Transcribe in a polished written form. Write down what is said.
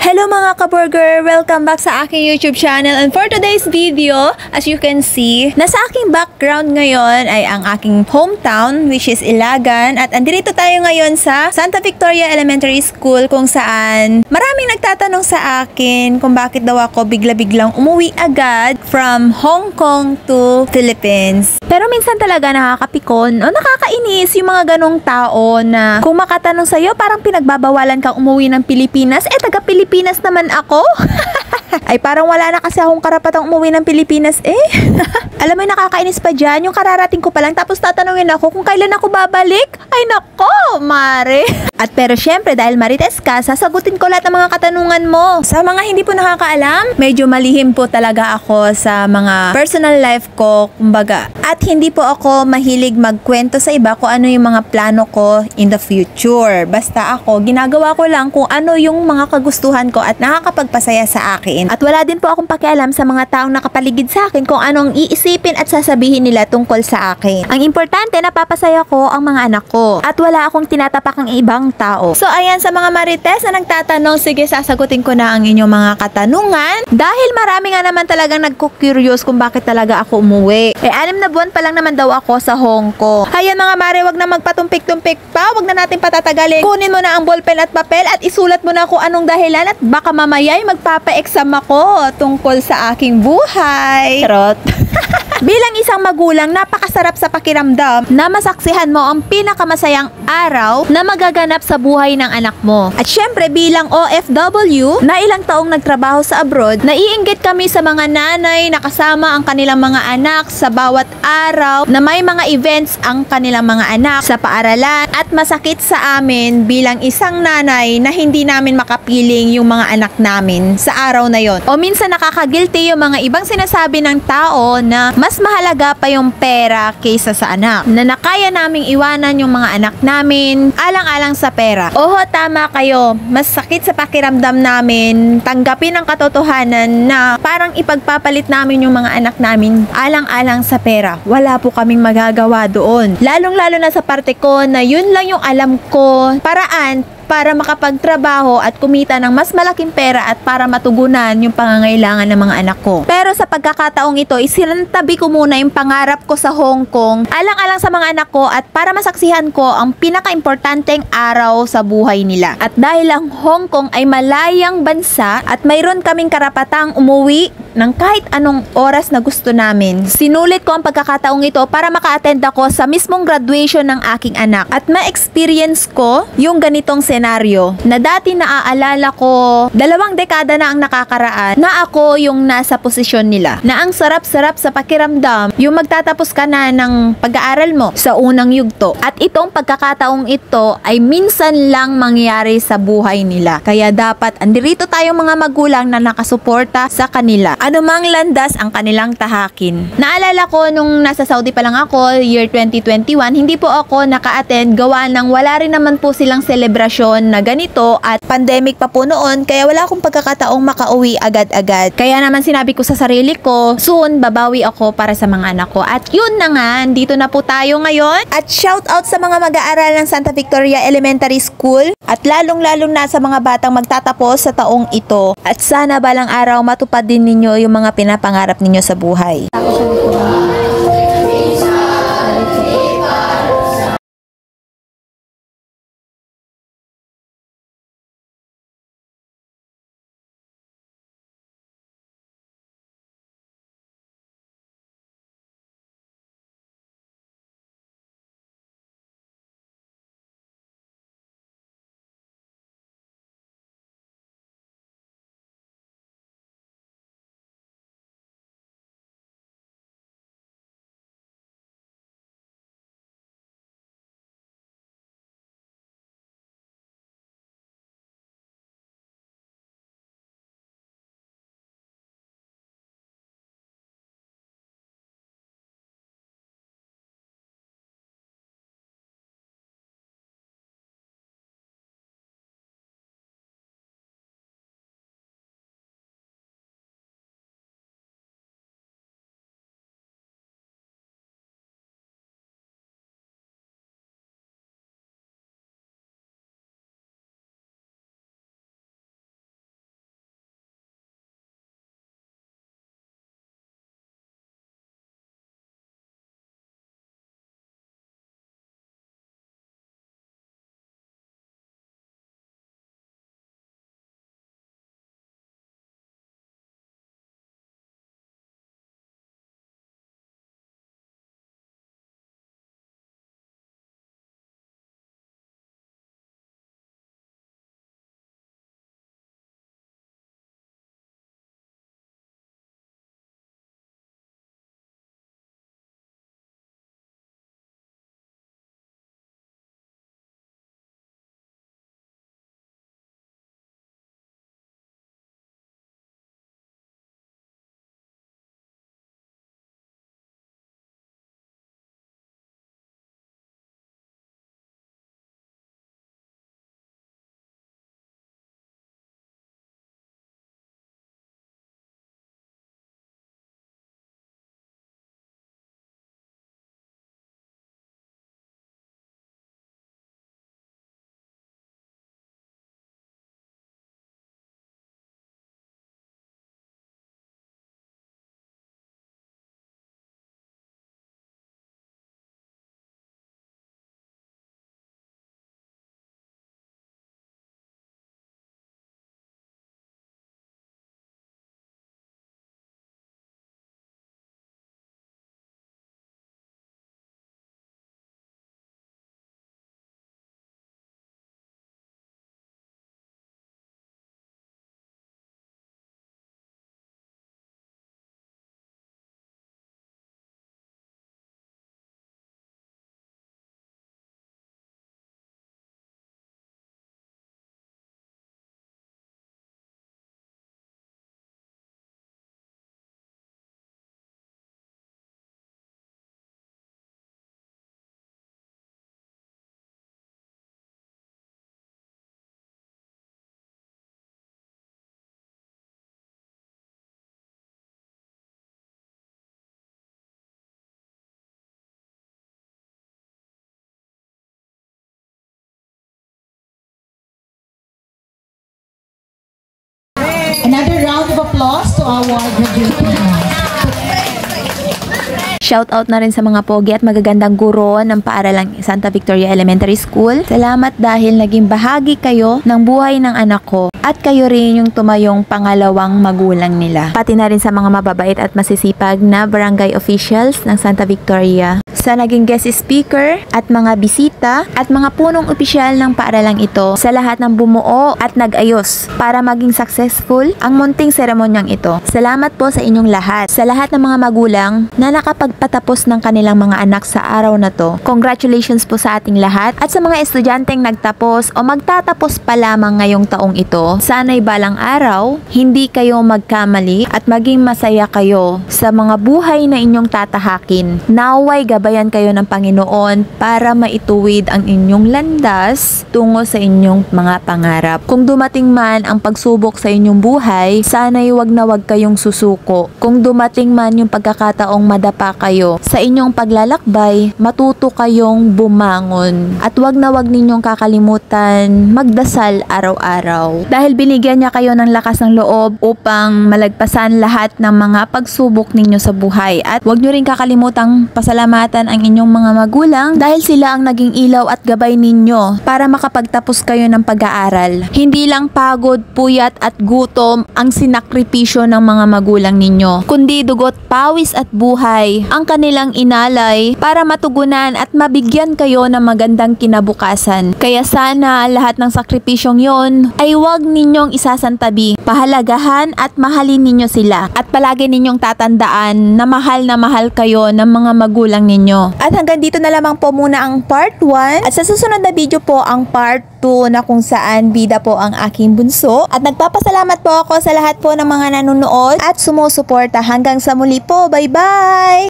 Hello mga ka-burger! Welcome back sa aking YouTube channel, and for today's video, as you can see, nasa aking background ngayon ay ang aking hometown, which is Ilagan, at andito tayo ngayon sa Santa Victoria Elementary School, kung saan maraming nagtatanong sa akin kung bakit daw ako bigla-biglang umuwi agad from Hong Kong to Philippines. Pero minsan talaga nakakapikon o nakakainis yung mga ganong tao na kung makatanong sa'yo, parang pinagbabawalan kang umuwi ng Pilipinas, taga-Pilipinas naman ako. Ay parang wala na kasi akong karapatang umuwi ng Pilipinas Alam mo yung nakakainis pa dyan, yung kararating ko pa lang tapos tatanungin ako kung kailan ako babalik. Ay nako, mare. At pero syempre dahil Marites ka, sasagutin ko lahat ng mga katanungan mo. Sa mga hindi po nakakaalam, medyo malihim po talaga ako sa mga personal life ko, kumbaga. At hindi po ako mahilig magkwento sa iba kung ano yung mga plano ko in the future. Basta ako, ginagawa ko lang kung ano yung mga kagustuhan ko at nakakapagpasaya sa akin. At wala din po akong pakialam sa mga taong nakapaligid sa akin kung anong iisipin at sasabihin nila tungkol sa akin. Ang importante, napapasaya ko ang mga anak ko. At wala akong tinatapak ng ibang tao. So ayan, sa mga Marites na nagtatanong, sige, sasagutin ko na ang inyong mga katanungan. Dahil marami nga naman talagang nagko-curious kung bakit talaga ako umuwi. 6 na buwan pa lang naman daw ako sa Hong Kong. Hayan mga mare, wag na magpatumpik-tumpik pa. Wag na natin patatagalin. Kunin mo na ang ballpen at papel at isulat mo na kung anong dahilan at baka mamaya ay magpapa-exam ako tungkol sa aking buhay. Charot. Bilang isang magulang, napakasarap sa pakiramdam na masaksihan mo ang pinakamasayang araw na magaganap sa buhay ng anak mo. At syempre bilang OFW na ilang taong nagtrabaho sa abroad, naiinggit kami sa mga nanay na kasama ang kanilang mga anak sa bawat araw na may mga events ang kanilang mga anak sa paaralan. At masakit sa amin bilang isang nanay na hindi namin makapiling yung mga anak namin sa araw na yon. O minsan nakakagilty yung mga ibang sinasabi ng tao na mas mahalaga pa yung pera kaysa sa anak. Na nakaya naming iwanan yung mga anak namin alang-alang sa pera. Oho, tama kayo. Mas sakit sa pakiramdam namin tanggapin ang katotohanan na parang ipagpapalit namin yung mga anak namin alang-alang sa pera. Wala po kaming magagawa doon. Lalong-lalo na sa parte ko na yun lang yung alam ko, paraan para makapagtrabaho at kumita ng mas malaking pera at para matugunan yung pangangailangan ng mga anak ko. Pero sa pagkakataong ito, isinantabi ko muna yung pangarap ko sa Hong Kong, alang-alang sa mga anak ko at para masaksihan ko ang pinaka-importanteng araw sa buhay nila. At dahil ang Hong Kong ay malayang bansa at mayroon kaming karapatang umuwi ng kahit anong oras na gusto namin, sinulit ko ang pagkakataong ito para maka-attend ako sa mismong graduation ng aking anak at ma-experience ko yung ganitong senaryo na dati naaalala ko 2 dekada na ang nakakaraan na ako yung nasa posisyon nila, na ang sarap-sarap sa pakiramdam yung magtatapos ka na ng pag-aaral mo sa unang yugto at itong pagkakataong ito ay minsan lang mangyayari sa buhay nila, kaya dapat andirito tayong mga magulang na nakasuporta sa kanila anumang landas ang kanilang tahakin. Naalala ko nung nasa Saudi pa lang ako, year 2021, hindi po ako naka-attend gawa ng wala rin naman po silang selebrasyon na ganito at pandemic pa po noon, kaya wala akong pagkakataong makauwi agad-agad. Kaya naman sinabi ko sa sarili ko, soon babawi ako para sa mga anak ko. At yun na nga, dito na po tayo ngayon. At shout out sa mga mag-aaral ng Santa Victoria Elementary School at lalong-lalong na sa mga batang magtatapos sa taong ito. At sana balang araw matupad din ninyo yung mga pinapangarap ninyo sa buhay. Another round of applause to our graduates. Shoutout na rin sa mga pogi at magagandang guro ng paaralang Santa Victoria Elementary School. Salamat dahil naging bahagi kayo ng buhay ng anak ko at kayo rin yung tumayong pangalawang magulang nila. Pati na rin sa mga mababait at masisipag na barangay officials ng Santa Victoria, sa naging guest speaker at mga bisita at mga punong opisyal ng paaralang ito, sa lahat ng bumuo at nag-ayos para maging successful ang munting seremonyang ito. Salamat po sa inyong lahat. Sa lahat ng mga magulang na nakapagpatapos ng kanilang mga anak sa araw na to, congratulations po sa ating lahat. At sa mga estudyanteng nagtapos o magtatapos pa lamang ngayong taong ito, sana'y balang araw, hindi kayo magkamali at maging masaya kayo sa mga buhay na inyong tatahakin. Naway gabayan kayo ng Panginoon para maituwid ang inyong landas tungo sa inyong mga pangarap. Kung dumating man ang pagsubok sa inyong buhay, sana'y wag na wag kayong susuko. Kung dumating man yung pagkakataong madapa kayo sa inyong paglalakbay, matuto kayong bumangon. At wag na wag ninyong kakalimutan magdasal araw-araw. Dahil binigyan niya kayo ng lakas ng loob upang malagpasan lahat ng mga pagsubok ninyo sa buhay. At wag nyo rin kakalimutang pasalamatan ang inyong mga magulang dahil sila ang naging ilaw at gabay ninyo para makapagtapos kayo ng pag-aaral. Hindi lang pagod, puyat at gutom ang sinakripisyo ng mga magulang ninyo, kundi dugot, pawis at buhay ang kanilang inalay para matugunan at mabigyan kayo ng magandang kinabukasan. Kaya sana lahat ng sakripisyong yon ay wag ninyong isasantabi. Pahalagahan at mahalin ninyo sila at palagi ninyong tatandaan na mahal kayo ng mga magulang ninyo. At hanggang dito na lamang po muna ang part 1 at sa susunod na video po ang part 2 na kung saan bida po ang aking bunso. At nagpapasalamat po ako sa lahat po ng mga nanonood at sumusuporta. Hanggang sa muli po. Bye-bye!